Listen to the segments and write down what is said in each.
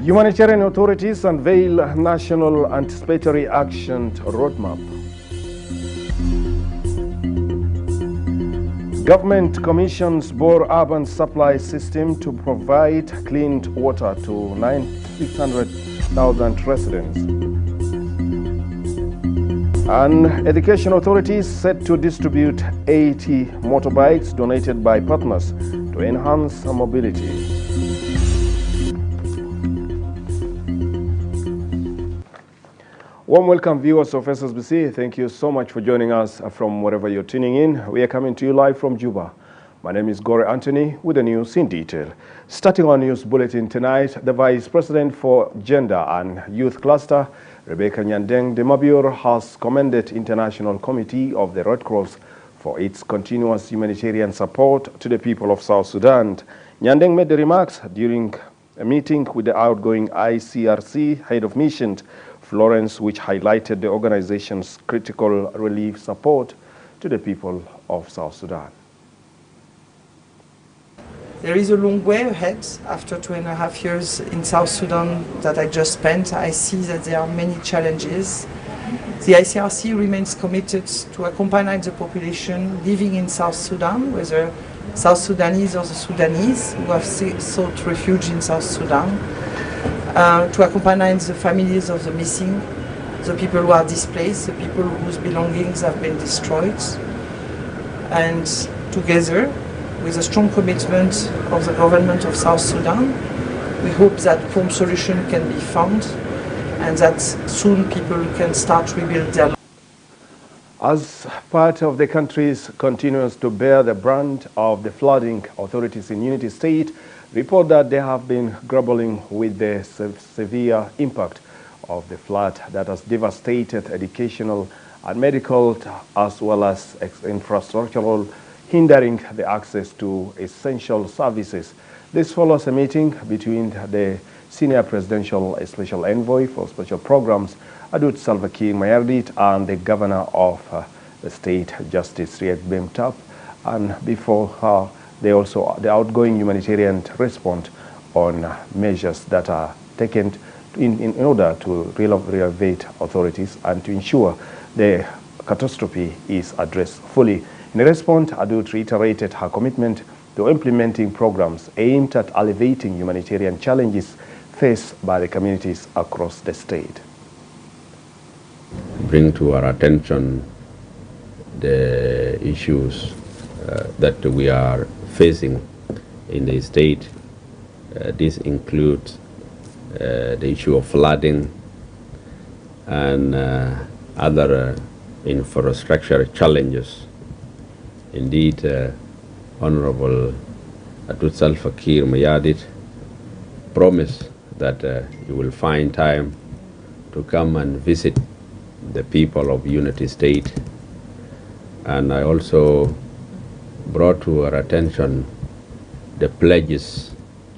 Humanitarian authorities unveil national anticipatory action roadmap. Government commissions Bor urban supply system to provide clean water to 600,000 residents. And education authorities set to distribute 80 motorbikes donated by partners to enhance mobility. Warm welcome, viewers of SSBC. Thank you so much for joining us from wherever you're tuning in. We are coming to you live from Juba. My name is Gore Anthony with the news in detail. Starting our news bulletin tonight, the Vice President for Gender and Youth Cluster, Rebecca Nyandeng de Mabior, has commended International Committee of the Red Cross for its continuous humanitarian support to the people of South Sudan. Nyandeng made the remarks during a meeting with the outgoing ICRC head of mission, Florence, which highlighted the organization's critical relief support to the people of South Sudan. There is a long way ahead. After 2.5 years in South Sudan that I just spent, I see that there are many challenges. The ICRC remains committed to accompany the population living in South Sudan, whether South Sudanese or the Sudanese who have sought refuge in South Sudan, to accompany the families of the missing, the people who are displaced, the people whose belongings have been destroyed. And together, with a strong commitment of the government of South Sudan, we hope that prompt solution can be found and that soon people can start to rebuild their lives. As part of the country's continues to bear the brunt of the flooding, authorities in Unity State report that they have been grappling with the severe impact of the flood that has devastated educational and medical as well as infrastructural, hindering the access to essential services. This follows a meeting between the Senior Presidential Special Envoy for Special Programs, Adut Salva Kiir Mayardit, and the Governor of the State, Justice Riek Bemtap, and before her, the outgoing humanitarian response on measures that are taken in order to relevate authorities and to ensure the catastrophe is addressed fully. In response, Adut reiterated her commitment to implementing programs aimed at alleviating humanitarian challenges faced by the communities across the state. Bring to our attention the issues that we are facing in the state. This includes the issue of flooding and other infrastructure challenges. Indeed, Honorable Adut Salva Kiir Mayardit promised that you will find time to come and visit the people of Unity State. And I also brought to our attention the pledges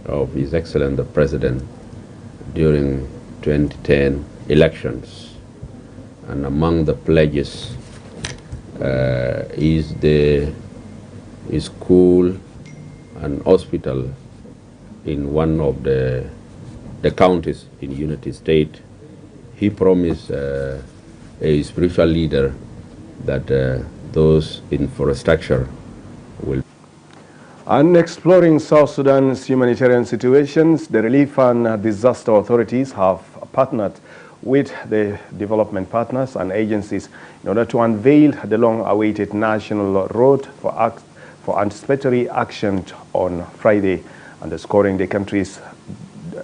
of His Excellency the President during 2010 elections. And among the pledges is the school and hospital in one of the counties in Unity State. He promised a spiritual leader that those infrastructure will. And exploring South Sudan's humanitarian situations, the relief and disaster authorities have partnered with the development partners and agencies in order to unveil the long-awaited national road for anticipatory action on Friday, underscoring the country's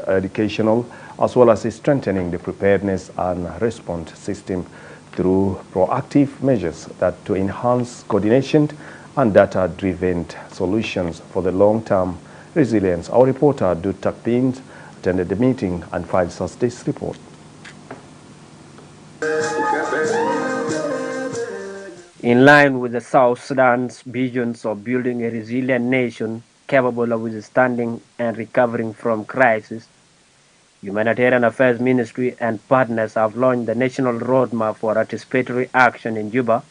educational as well as strengthening the preparedness and response system through proactive measures that to enhance coordination and data-driven solutions for the long-term resilience. Our reporter, Dut Takpin, attended the meeting and files us this report. In line with the South Sudan's visions of building a resilient nation capable of withstanding and recovering from crisis, Humanitarian Affairs Ministry and partners have launched the National Roadmap for Anticipatory Action in Juba.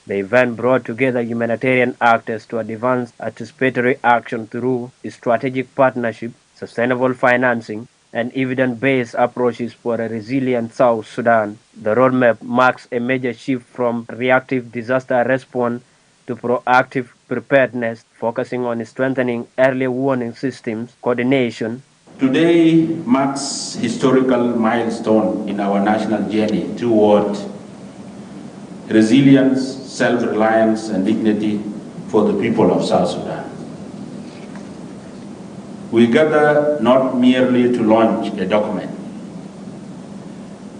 The event brought together humanitarian actors to advance anticipatory action through strategic partnership, sustainable financing, and evidence-based approaches for a resilient South Sudan. The roadmap marks a major shift from reactive disaster response to proactive preparedness, focusing on strengthening early warning systems, coordination. Today marks historical milestone in our national journey toward resilience, self-reliance, and dignity for the people of South Sudan. We gather not merely to launch a document,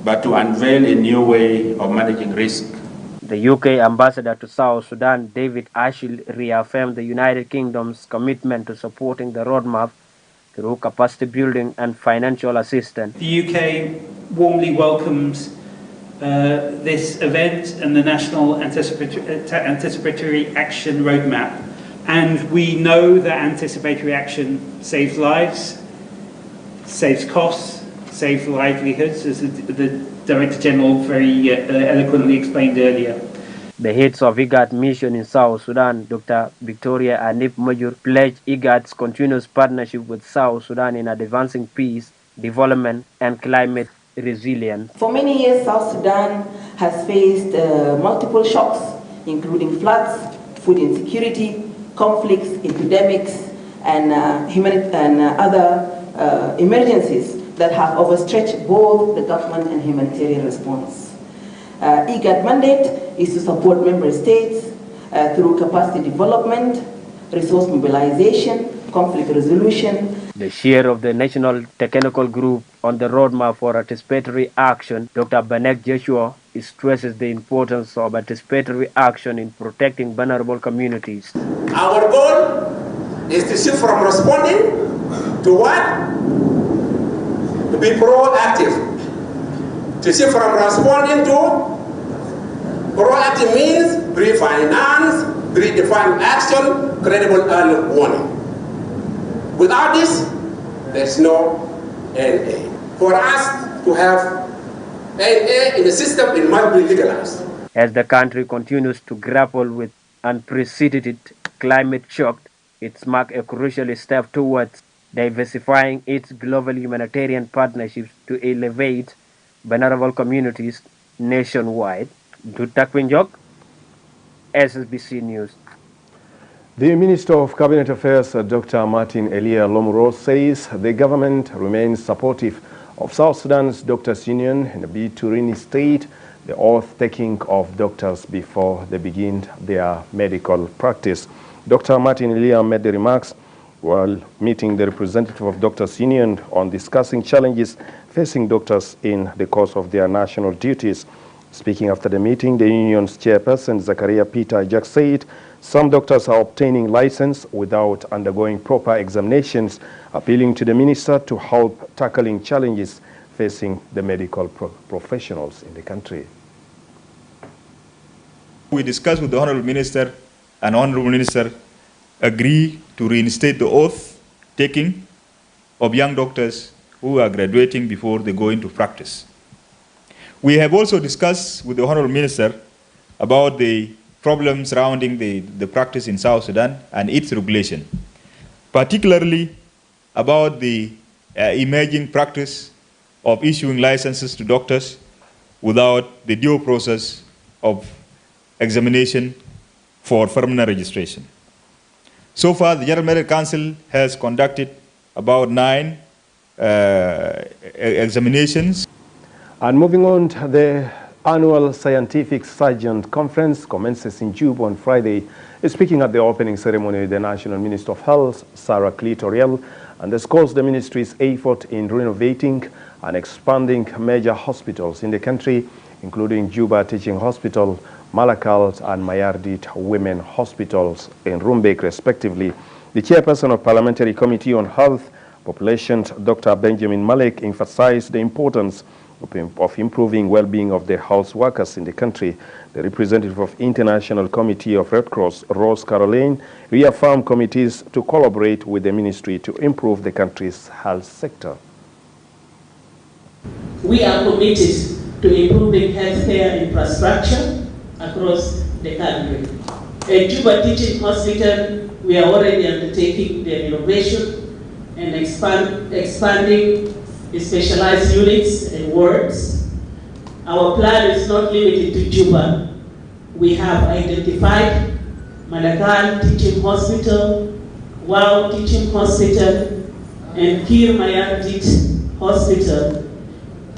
but to unveil a new way of managing risk. The UK ambassador to South Sudan, David Ashil, reaffirmed the United Kingdom's commitment to supporting the roadmap through capacity building and financial assistance. The UK warmly welcomes this event and the National Anticipatory Action Roadmap. And we know that anticipatory action saves lives, saves costs, saves livelihoods, as the Director General very eloquently explained earlier. The heads of IGAD mission in South Sudan, Dr. Victoria Anip Majur, pledged IGAD's continuous partnership with South Sudan in advancing peace, development, and climate resilience. For many years, South Sudan has faced multiple shocks, including floods, food insecurity, conflicts, epidemics, and other emergencies that have overstretched both the government and humanitarian response. IGAD mandate is to support member states through capacity development, resource mobilization, conflict resolution. The chair of the National Technical Group on the Roadmap for Anticipatory Action, Dr. Banek Joshua, stresses the importance of anticipatory action in protecting vulnerable communities. Our goal is to shift from responding to what? To be proactive. To shift from responding to proactive means pre-finance, predefined action, credible early warning. Without this, there's no NA. For us to have NA in the system, it must be legalized. As the country continues to grapple with unprecedented climate shock, it's marked a crucial step towards diversifying its global humanitarian partnerships to elevate vulnerable communities nationwide. Dutakwinjok, SSBC News. The Minister of Cabinet Affairs, Dr. Martin Elia Lomuro, says the government remains supportive of South Sudan's doctors' union in a bid to reinstate the oath-taking of doctors before they begin their medical practice. Dr. Martin Elia made the remarks while meeting the representative of doctors' union on discussing challenges facing doctors in the course of their national duties. Speaking after the meeting, the union's chairperson, Zakaria Peter Ajak, said some doctors are obtaining license without undergoing proper examinations, appealing to the minister to help tackling challenges facing the medical professionals in the country. We discussed with the Honorable Minister, and Honorable Minister agree to reinstate the oath taking of young doctors who are graduating before they go into practice. We have also discussed with the Honorable Minister about the problems surrounding the practice in South Sudan and its regulation, particularly about the emerging practice of issuing licenses to doctors without the due process of examination for permanent registration. So far, the General Medical Council has conducted about 9 examinations. And moving on, the annual Scientific Sergeant Conference commences in Juba on Friday. Speaking at the opening ceremony, the National Minister of Health, Sarah Clitoriel, underscores the ministry's effort in renovating and expanding major hospitals in the country, including Juba Teaching Hospital, Malakal and Mayardit Women Hospitals in Rumbek, respectively. The chairperson of Parliamentary Committee on Health, Population, Dr. Benjamin Malek, emphasized the importance of improving well-being of the health workers in the country. The representative of International Committee of Red Cross, Rose Caroline, reaffirmed committees to collaborate with the ministry to improve the country's health sector. We are committed to improving healthcare infrastructure across the country. At Juba Teaching Hospital, we are already undertaking the renovation and expanding specialized units and wards. Our plan is not limited to Juba. We have identified Malakal Teaching Hospital, Wow Teaching Hospital, and Kir Mayardit Hospital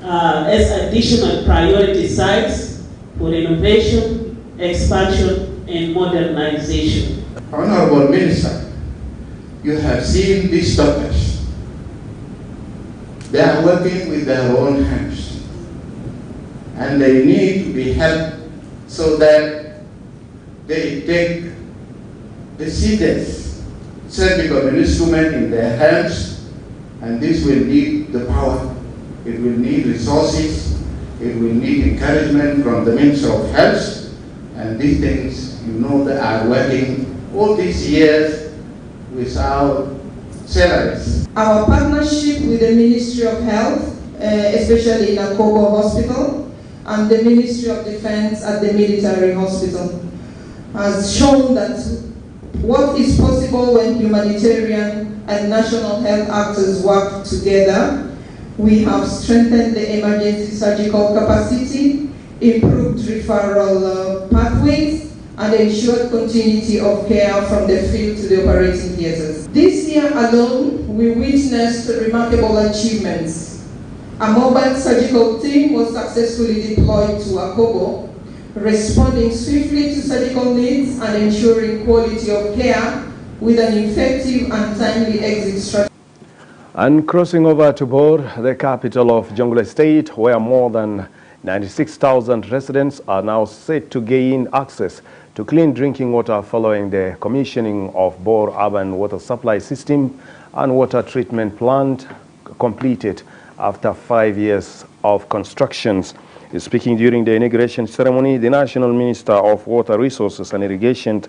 as additional priority sites for innovation, expansion, and modernization. Honorable Minister, you have seen these doctors. They are working with their own hands, and they need to be helped so that they take the serious surgical instrument in their hands, and this will need the power, it will need resources, it will need encouragement from the Minister of Health, and these things, you know, they are working all these years without salaries. Our partnership with the Ministry of Health, especially in Akobo Hospital, and the Ministry of Defense at the Military Hospital, has shown that what is possible when humanitarian and national health actors work together. We have strengthened the emergency surgical capacity, improved referral pathways, and ensured continuity of care from the field to the operating theaters. This year alone, we witnessed remarkable achievements. A mobile surgical team was successfully deployed to Akobo, responding swiftly to surgical needs and ensuring quality of care with an effective and timely exit strategy. And crossing over to Bor, the capital of Jonglei State, where more than 96,000 residents are now set to gain access to clean drinking water following the commissioning of Bor Urban Water Supply System and Water Treatment Plant completed after 5 years of constructions. Speaking during the inauguration ceremony, the National Minister of Water Resources and Irrigation,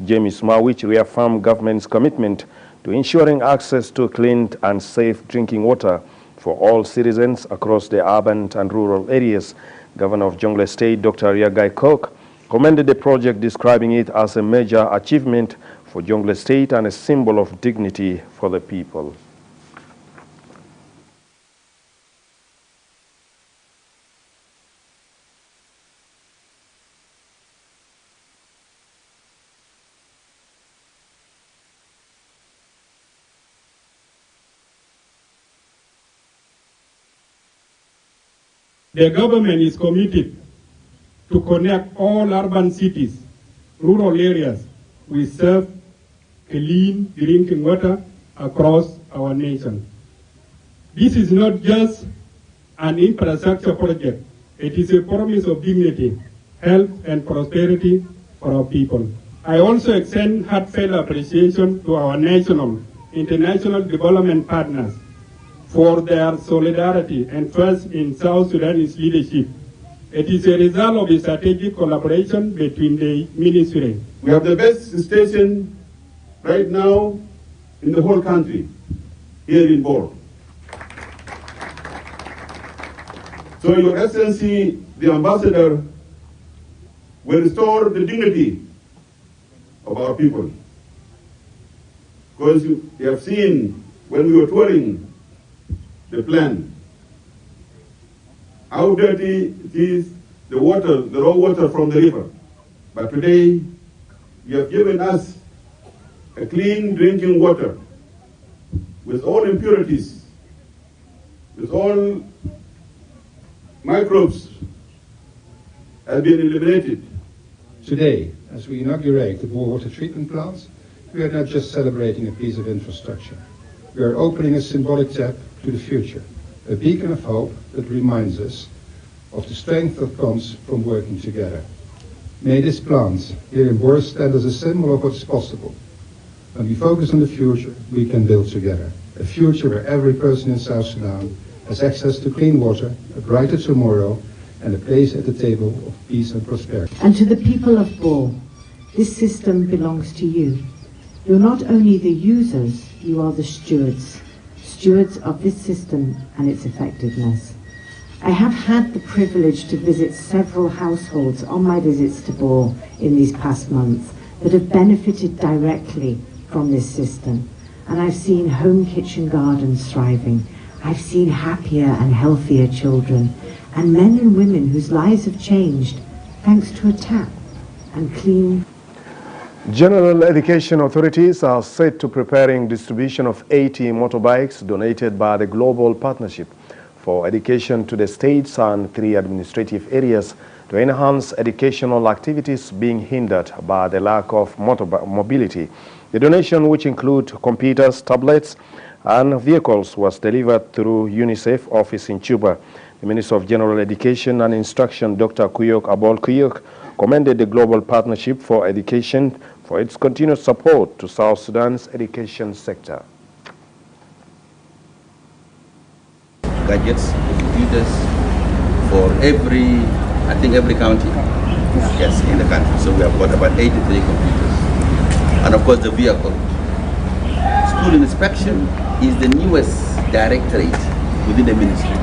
James Mawich, reaffirmed government's commitment to ensuring access to clean and safe drinking water for all citizens across the urban and rural areas. Governor of Jonglei State, Dr. Yagai Kok, commended the project, describing it as a major achievement for Jonglei State and a symbol of dignity for the people. The government is committed to connect all urban cities, rural areas with safe, clean drinking water across our nation. This is not just an infrastructure project. It is a promise of dignity, health, and prosperity for our people. I also extend heartfelt appreciation to our national, international development partners for their solidarity and trust in South Sudanese leadership. It is a result of a strategic collaboration between the ministry. We have the best station right now in the whole country, here in Bor. So Your Excellency, the Ambassador, will restore the dignity of our people. Because you have seen when we were touring the plant, how dirty it is, the water, the raw water from the river. But today, you have given us a clean drinking water with all impurities, with all microbes have been eliminated. Today, as we inaugurate the Bor water treatment plants, we are not just celebrating a piece of infrastructure. We are opening a symbolic tap to the future, a beacon of hope that reminds us of the strength that comes from working together. May this plant here in Bor stand as a symbol of what's possible. When we focus on the future, we can build together. A future where every person in South Sudan has access to clean water, a brighter tomorrow, and a place at the table of peace and prosperity. And to the people of Bor, this system belongs to you. You're not only the users, you are the stewards of this system and its effectiveness. I have had the privilege to visit several households on my visits to Bor in these past months that have benefited directly from this system. And I've seen home kitchen gardens thriving I've seen happier and healthier children, and men and women whose lives have changed thanks to a tap and clean. General education authorities are set to preparing distribution of 80 motorbikes donated by the Global Partnership for Education to the states and 3 administrative areas to enhance educational activities being hindered by the lack of mobility. The donation, which include computers, tablets, and vehicles, was delivered through UNICEF office in Juba. The Minister of General Education and Instruction, Dr. Kuyok Abol Kuyok, commended the Global Partnership for Education for its continued support to South Sudan's education sector. Gadgets, computers for every county, yes, in the country. So we have got about 83 computers. And of course the vehicle. School inspection is the newest directorate within the ministry.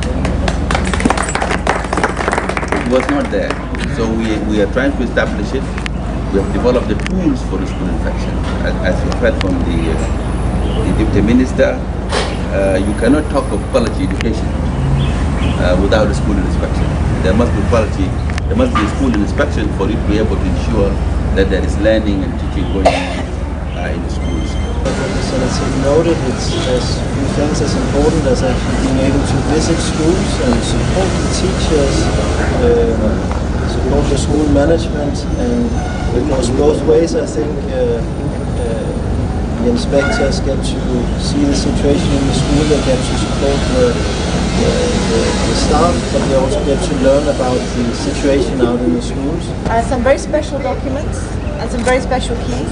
It was not there. So we are trying to establish it. We have developed the tools for the school inspection. As you heard from the Deputy Minister, you cannot talk of quality education without a school inspection. There must be quality, there must be a school inspection for you to be able to ensure that there is learning and teaching going on in the schools. So as you noted, it's as few things as important as actually being able to visit schools and support the teachers, support the school management, and it goes both ways. I think the inspectors get to see the situation in the school, they get to support the staff, but they also get to learn about the situation out in the schools. Some very special documents and some very special keys.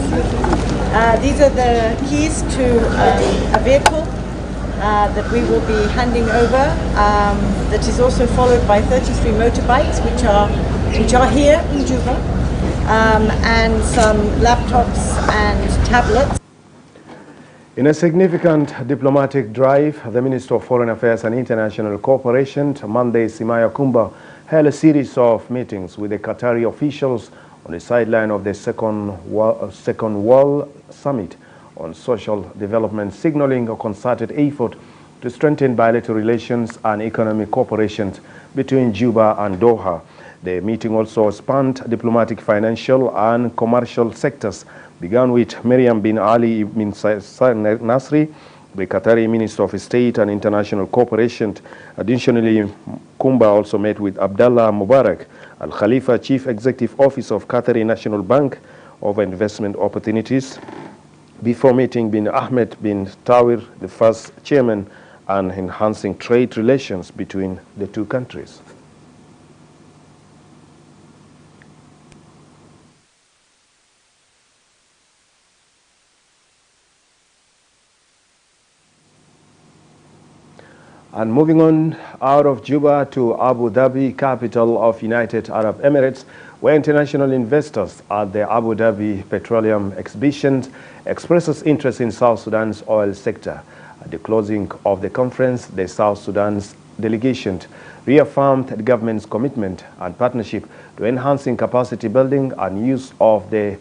These are the keys to a vehicle that we will be handing over, that is also followed by 33 motorbikes which are here in Juba, and some laptops and tablets. In a significant diplomatic drive, the Minister of Foreign Affairs and International Cooperation, Monday Simaya Kumba, held a series of meetings with the Qatari officials on the sideline of the Second World Summit on Social Development, signaling a concerted effort to strengthen bilateral relations and economic cooperation between Juba and Doha. The meeting also spanned diplomatic, financial, and commercial sectors, began with Miriam bin Ali bin Nasri, the Qatari Minister of State and International Cooperation. Additionally, Kumba also met with Abdallah Mubarak, Al Khalifa, Chief Executive Officer of Qatari National Bank, over investment opportunities, before meeting bin Ahmed bin Tawir, the first chairman, and enhancing trade relations between the two countries. And moving on out of Juba to Abu Dhabi, capital of United Arab Emirates, where international investors at the Abu Dhabi Petroleum Exhibition expresses interest in South Sudan's oil sector. At the closing of the conference, the South Sudan's delegation reaffirmed the government's commitment and partnership to enhancing capacity building and use of the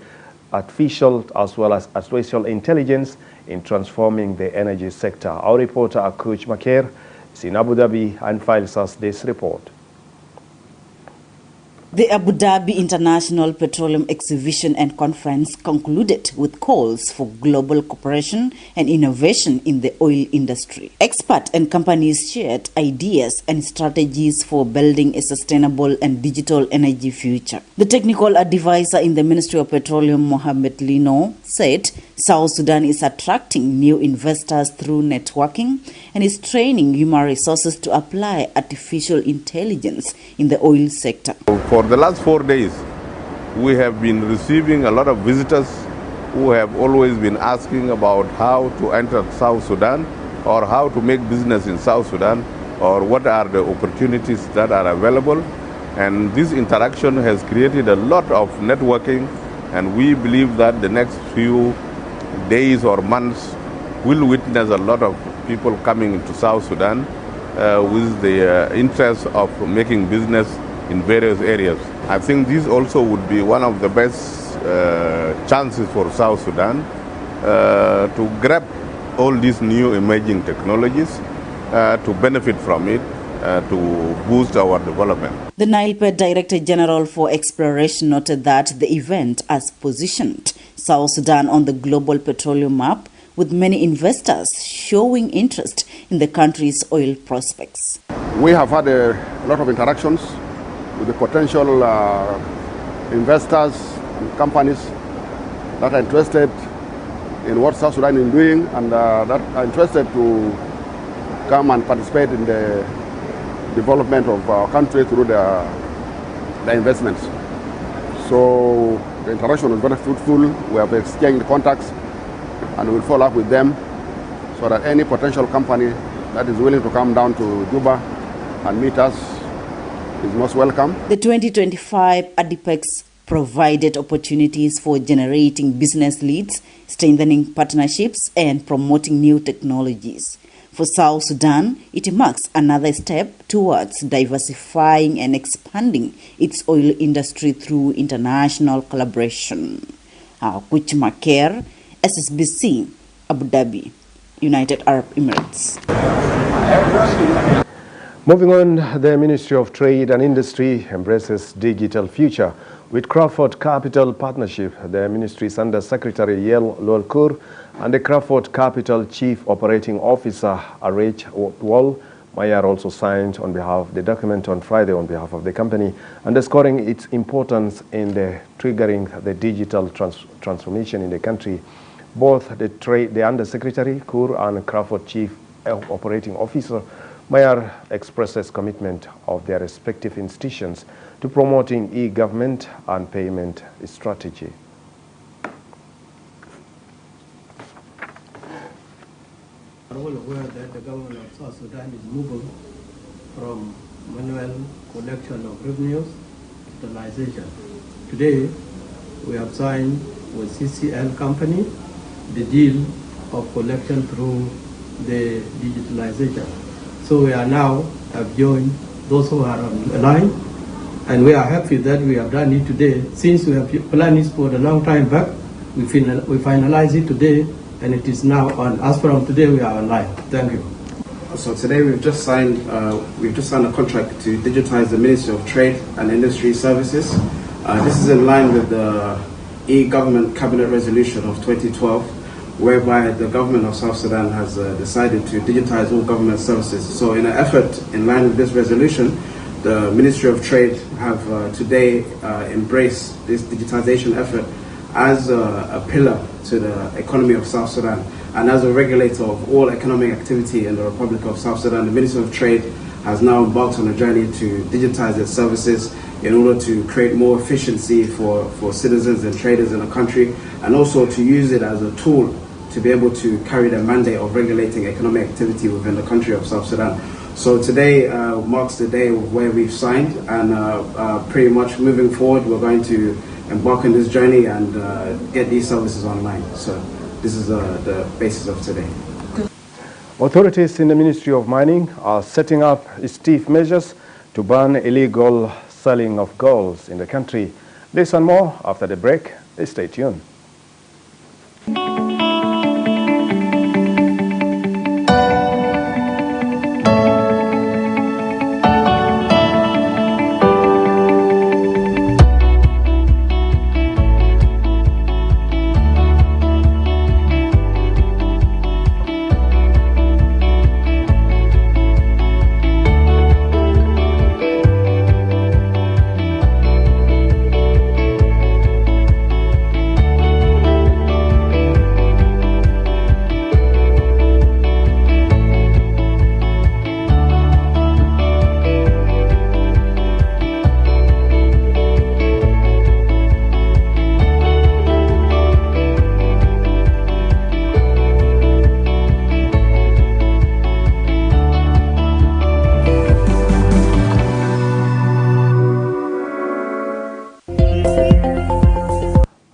artificial as well as artificial intelligence in transforming the energy sector. Our reporter Akuch Maker is in Abu Dhabi and files us this report. The Abu Dhabi International Petroleum Exhibition and Conference concluded with calls for global cooperation and innovation in the oil industry. Experts and companies shared ideas and strategies for building a sustainable and digital energy future. The technical advisor in the Ministry of Petroleum, Mohamed Lino, said South Sudan is attracting new investors through networking and is training human resources to apply artificial intelligence in the oil sector. For the last 4 days, we have been receiving a lot of visitors who have always been asking about how to enter South Sudan or how to make business in South Sudan or what are the opportunities that are available. And this interaction has created a lot of networking, and we believe that the next few days or months will witness a lot of people coming into South Sudan with the interest of making business in various areas. I think this also would be one of the best chances for South Sudan to grab all these new emerging technologies to benefit from it, to boost our development. The NILPED Director General for Exploration noted that the event has positioned South Sudan on the global petroleum map, with many investors showing interest in the country's oil prospects. We have had a lot of interactions with the potential investors and companies that are interested in what South Sudan is doing and that are interested to come and participate in the development of our country through the investments. So the interaction was very fruitful. We have exchanged contacts and we'll follow up with them so that any potential company that is willing to come down to Juba and meet us is most welcome. The 2025 ADIPEX provided opportunities for generating business leads, strengthening partnerships, and promoting new technologies. For South Sudan, it marks another step towards diversifying and expanding its oil industry through international collaboration. Kuch Maker, SSBC, Abu Dhabi, United Arab Emirates. Moving on, the Ministry of Trade and Industry embraces digital future. With Crawford Capital Partnership, the ministry's Under Secretary Yel Lolkur and the Crawford Capital Chief Operating Officer Arech Wall Mayer also signed on behalf of the document on Friday on behalf of the company, underscoring its importance in the triggering the digital transformation in the country. Both the Under Secretary Kur and Crawford Chief Operating Officer Mayer expresses commitment of their respective institutions to promoting e-government and payment strategy. We are all aware that the government of South Sudan is moving from manual collection of revenues to digitalization. Today, we have signed with CCL company the deal of collection through the digitalization. So we are now have joined those who are on the line, and we are happy that we have done it today. Since we have planned this for a long time back, we finalize it today, and it is now on. As from today, we are online. Thank you. So today we've just signed a contract to digitize the Ministry of Trade and Industry Services. This is in line with the e-government cabinet resolution of 2012, whereby the government of South Sudan has decided to digitize all government services. So in an effort in line with this resolution, the Ministry of Trade have today embraced this digitization effort as a pillar to the economy of South Sudan. And as a regulator of all economic activity in the Republic of South Sudan, the Ministry of Trade has now embarked on a journey to digitize its services in order to create more efficiency for citizens and traders in the country, and also to use it as a tool to be able to carry the mandate of regulating economic activity within the country of South Sudan. So today marks the day where we've signed, and pretty much moving forward, we're going to embark on this journey and get these services online. So this is the basis of today. Authorities in the Ministry of Mining are setting up stiff measures to ban illegal selling of gold in the country. This and more after the break. Stay tuned.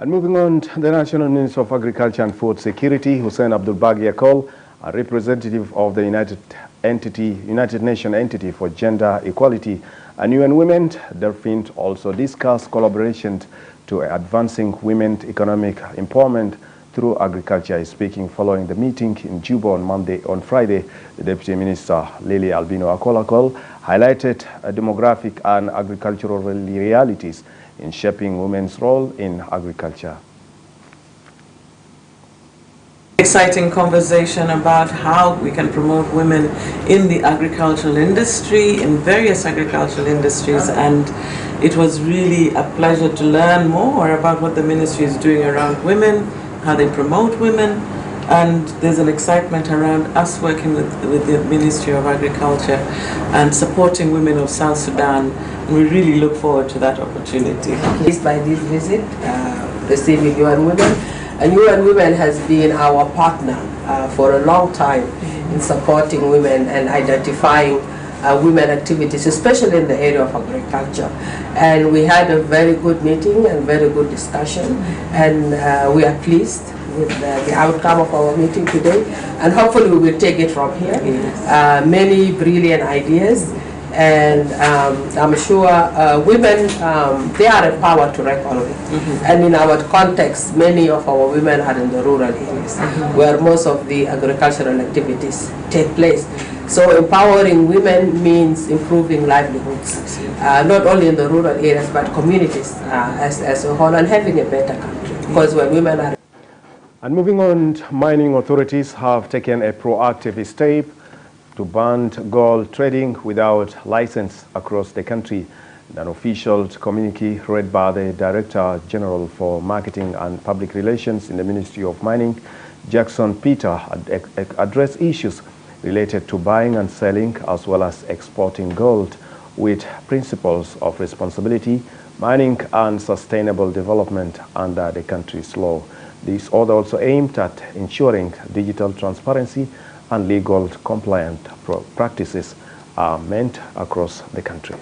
Moving on, the National Minister of Agriculture and Food Security, Hussein Abdul Baghi Akol, a representative of the United Nations Entity for Gender Equality and UN Women, therefore also discussed collaboration to advancing women's economic empowerment through agriculture is speaking following the meeting in Juba on Friday. The Deputy Minister, Lily Albino Akolakol, highlighted demographic and agricultural realities in shaping women's role in agriculture. Exciting conversation about how we can promote women in the agricultural industry, in various agricultural industries, and it was really a pleasure to learn more about what the ministry is doing around women, how they promote women, and there's an excitement around us working with the Ministry of Agriculture and supporting women of South Sudan, and we really look forward to that opportunity. Pleased by this visit, receiving UN Women. And UN Women has been our partner for a long time in supporting women and identifying women activities, especially in the area of agriculture. And we had a very good meeting and very good discussion, and we are pleased with the outcome of our meeting today, and hopefully we will take it from here. Many brilliant ideas, and I'm sure women, they are empowered to reckon with. And in our context, many of our women are in the rural areas, where most of the agricultural activities take place. So empowering women means improving livelihoods, not only in the rural areas, but communities as a whole, and having a better country. Because when women are... And moving on, mining authorities have taken a proactive step to ban gold trading without license across the country. An official communique read by the Director General for Marketing and Public Relations in the Ministry of Mining, Jackson Peter, addressed issues related to buying and selling as well as exporting gold with principles of responsibility, mining and sustainable development under the country's law. This order also aimed at ensuring digital transparency and legal compliant practices are meant across the country.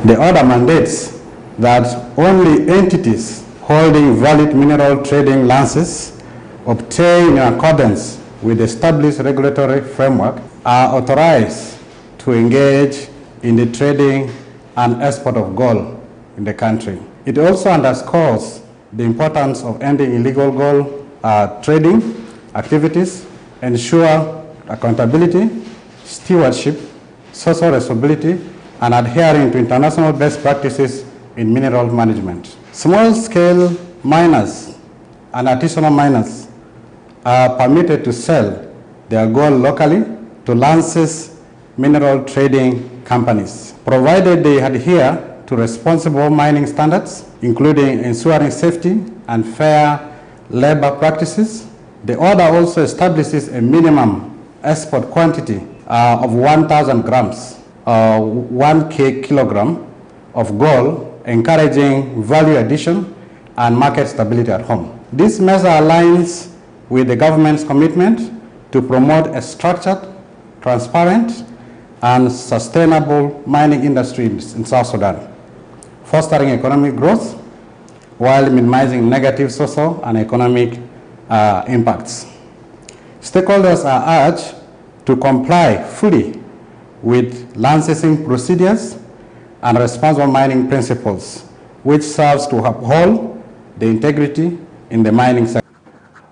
The order mandates that only entities holding valid mineral trading licenses obtained in accordance with the established regulatory framework are authorized to engage in the trading and export of gold in the country. It also underscores the importance of ending illegal gold trading activities, ensure accountability, stewardship, social responsibility, and adhering to international best practices in mineral management. Small-scale miners and artisanal miners are permitted to sell their gold locally to licensed mineral trading companies, provided they adhere to responsible mining standards, including ensuring safety and fair labor practices. The order also establishes a minimum export quantity of 1,000 grams, 1 kilogram of gold, encouraging value addition and market stability at home. This measure aligns with the government's commitment to promote a structured, transparent, and sustainable mining industry in South Sudan, fostering economic growth while minimizing negative social and economic impacts. Stakeholders are urged to comply fully with licensing procedures and responsible mining principles, which serves to uphold the integrity in the mining sector.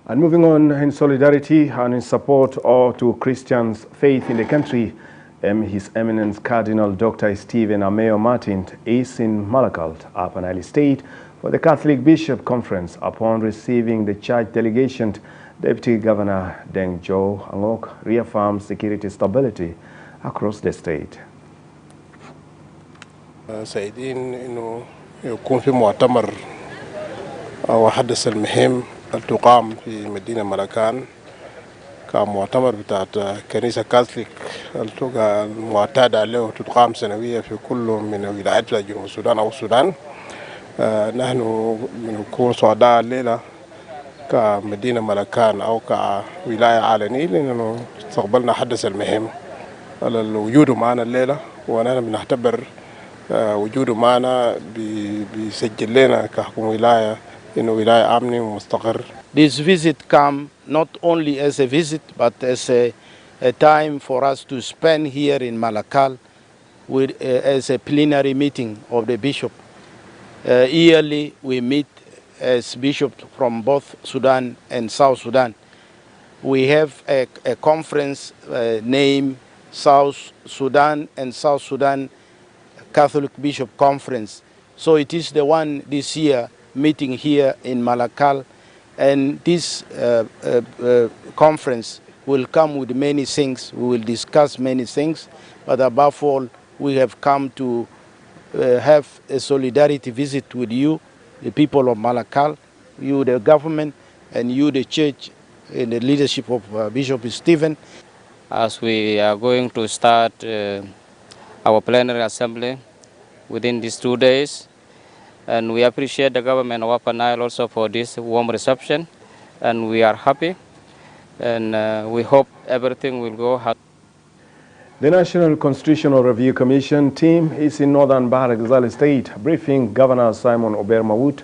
And moving on, in solidarity and in support to Christians' faith in the country, His Eminence Cardinal Dr. Stephen Ameo Martin is in Malakal, Upper Nile State, for the Catholic Bishop Conference. Upon receiving the church delegation, Deputy Governor Deng Jo Angok reaffirmed security stability across the state. سعيدين إنه يكون في مؤتمر أو حدث المهم تقام في مدينة ملكان كمؤتمر بتاعت كنيسة كاثوليك المعتادة عليه تقام سنوية في كل من ولايات جنوب السودان أو السودان. نحن بنكون سعداء الليلة كمدينة ملكان أو كولاية على النيل لأنه استقبلنا حدث المهم على الوجود معنا الليلة، ونحن بنعتبر وجوده معنا بيسجل لنا كحكم ولاية إنه ولاية آمنة ومستقر. This visit come not only as a visit but as a time for us to spend here in Malakal as a plenary meeting of the bishop. Yearly we meet as bishops from both Sudan and South Sudan, we have a conference named South Sudan and South Sudan Catholic Bishop Conference. So it is the one this year meeting here in Malakal, and this conference will come with many things. We will discuss many things, but above all, we have come to have a solidarity visit with you, the people of Malakal, you, the government, and you, the church, in the leadership of Bishop Stephen. As we are going to start our plenary assembly within these 2 days, and we appreciate the government of Upper Nile also for this warm reception, and we are happy, and we hope everything will go happy. The National Constitutional Review Commission team is in northern Bahr Ghazal State, briefing Governor Simon Ober Mawood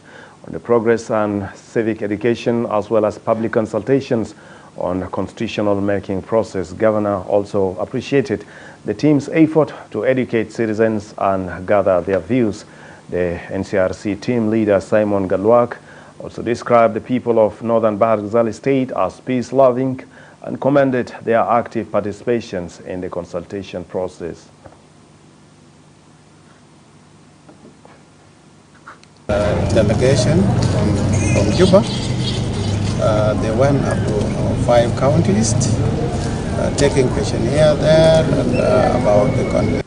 on the progress and civic education as well as public consultations on the constitutional making process. Governor also appreciated the team's effort to educate citizens and gather their views. The NCRC team leader Simon Galwak also described the people of northern Bahr Ghazal State as peace-loving and commended their active participations in the consultation process. Delegation from Juba, they went up to 5 counties, taking questionnaire there and, about the country.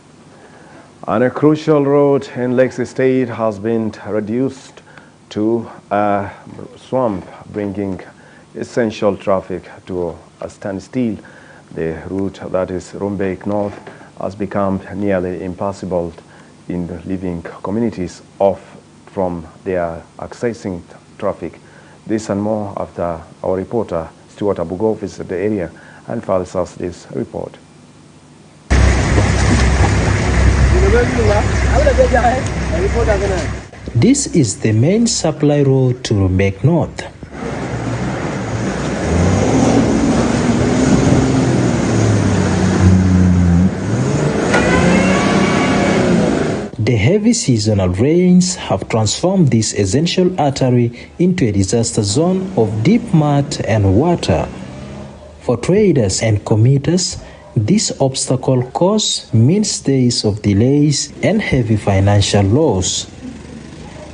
And a crucial road in Lakes State has been reduced to a swamp, bringing essential traffic to a standstill. The route, that is Rumbek North, has become nearly impassable in the living communities from their accessing traffic. This and more after our reporter Stuart Abugo visited the area and files us this report. This is the main supply road to Rumbek North. The heavy seasonal rains have transformed this essential artery into a disaster zone of deep mud and water. For traders and commuters, this obstacle causes many days of delays and heavy financial loss.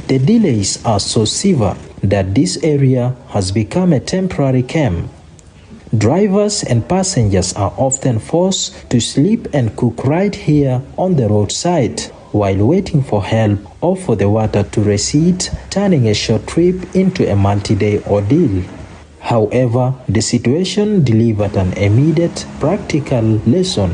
The delays are so severe that this area has become a temporary camp. Drivers and passengers are often forced to sleep and cook right here on the roadside while waiting for help or for the water to recede, turning a short trip into a multi-day ordeal. However, the situation delivered an immediate practical lesson.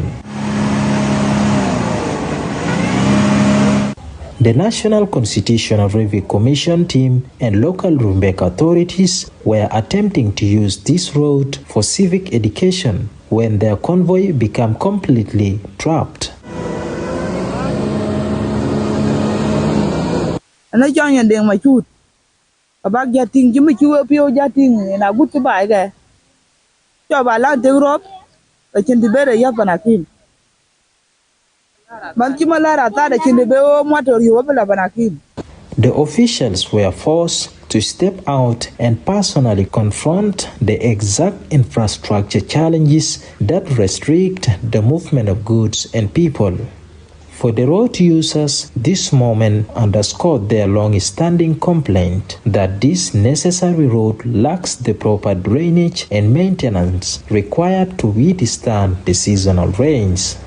The National Constitutional Review Commission team and local Rumbek authorities were attempting to use this road for civic education when their convoy became completely trapped. Nó cho nhận điện mà chút, bác gia đình chứ mới chưa phiêu gia đình là gút cái bài kìa, cho bà lao tiếng rốp, ở trên thì bé để giúp bà kim, bạn chứ mà la ta để trên thì bé ôm mắt rồi giúp bà kim. The officials were forced to step out and personally confront the exact infrastructure challenges that restrict the movement of goods and people. For the road users, this moment underscored their long-standing complaint that this necessary road lacks the proper drainage and maintenance required to withstand the seasonal rains.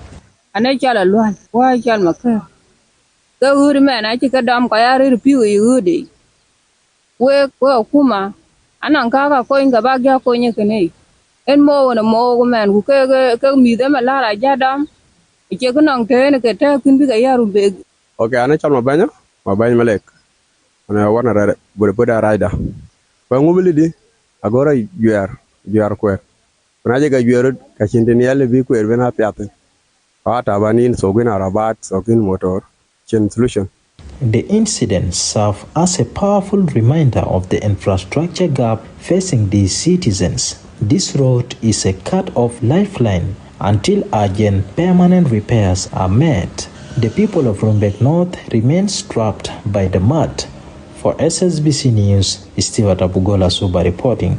Okay, ana chal mabanya malek. Ana wana rare bude raida. Ba ngumili di agora yuar kwer. Kuna je ga yuar ka chindini yale bi kwer bena piaten. Ata banin sogina rabat sogin motor chen solution. The incident served as a powerful reminder of the infrastructure gap facing these citizens. This road is a cut-off lifeline until urgent permanent repairs are made. The people of Rumbek North remain trapped by the mud, For SSBC News, Stewart Abugola Suba reporting.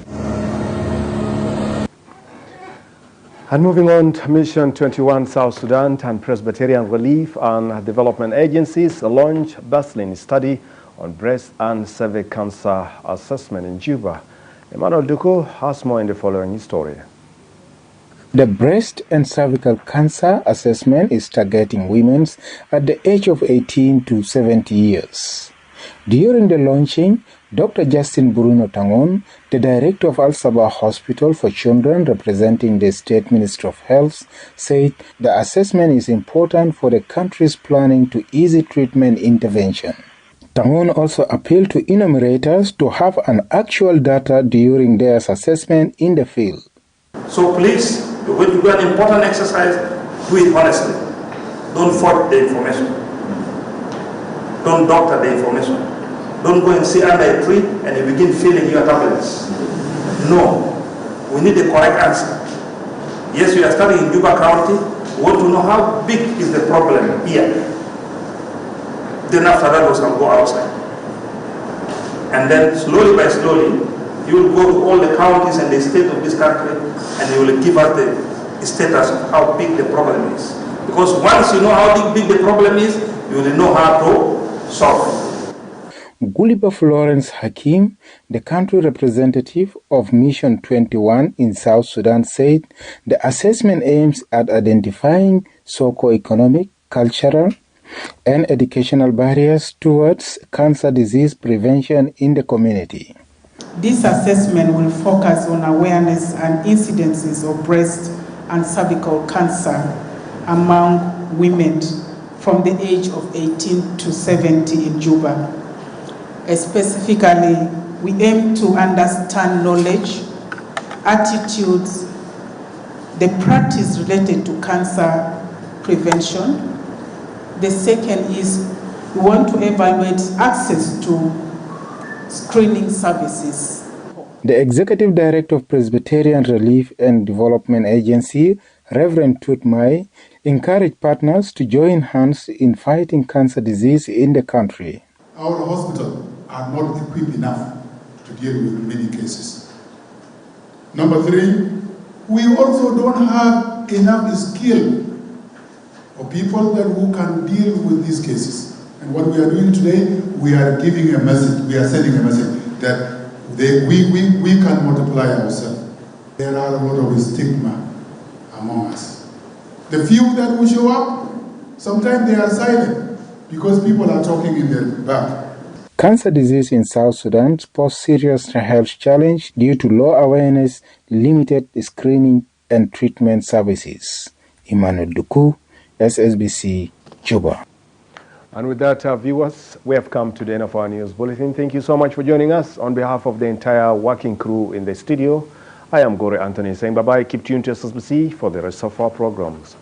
And moving on, Mission 21 South Sudan and Presbyterian Relief and Development Agencies launched a bustling study on breast and cervix cancer assessment in Juba. Emmanuel Duko has more in the following story. The breast and cervical cancer assessment is targeting women at the age of 18 to 70 years. During the launching, Dr. Justin Bruno Tangon, the director of Al-Sabah Hospital for Children representing the State Ministry of Health, said the assessment is important for the country's planning to easy treatment intervention. Tangon also appealed to enumerators to have an actual data during their assessment in the field. So please, when you do an important exercise, do it honestly. Don't forge the information. Don't doctor the information. Don't go and sit under a tree and you begin filling your tablets. No, we need the correct answer. Yes, we are studying in Juba County. We want to know how big is the problem here. Then after that, we can go outside. And then slowly by slowly, you will go to all the counties and the state of this country and you will give us the status of how big the problem is. Because once you know how big the problem is, you will know how to solve it. Guliba Florence Hakim, the country representative of Mission 21 in South Sudan, said the assessment aims at identifying socio-economic, cultural, and educational barriers towards cancer disease prevention in the community. This assessment will focus on awareness and incidences of breast and cervical cancer among women from the age of 18 to 70 in Juba. Specifically, we aim to understand knowledge, attitudes, the practice related to cancer prevention. The second is we want to evaluate access to screening services. The Executive Director of Presbyterian Relief and Development Agency, Reverend Tutmai, encouraged partners to join hands in fighting cancer disease in the country. Our hospitals are not equipped enough to deal with many cases. Number three, we also don't have enough skill for people who can deal with these cases. And what we are doing today, we are giving a message, we are sending a message that we can multiply ourselves. There are a lot of stigma among us. The few that will show up, sometimes they are silent because people are talking in their back. Cancer disease in South Sudan poses serious health challenge due to low awareness, limited screening and treatment services. Emmanuel Duku, SSBC, Juba. And with that, viewers, we have come to the end of our news bulletin. Thank you so much for joining us. On behalf of the entire working crew in the studio, I am Gore Anthony saying bye-bye. Keep tuned to SSBC for the rest of our programs.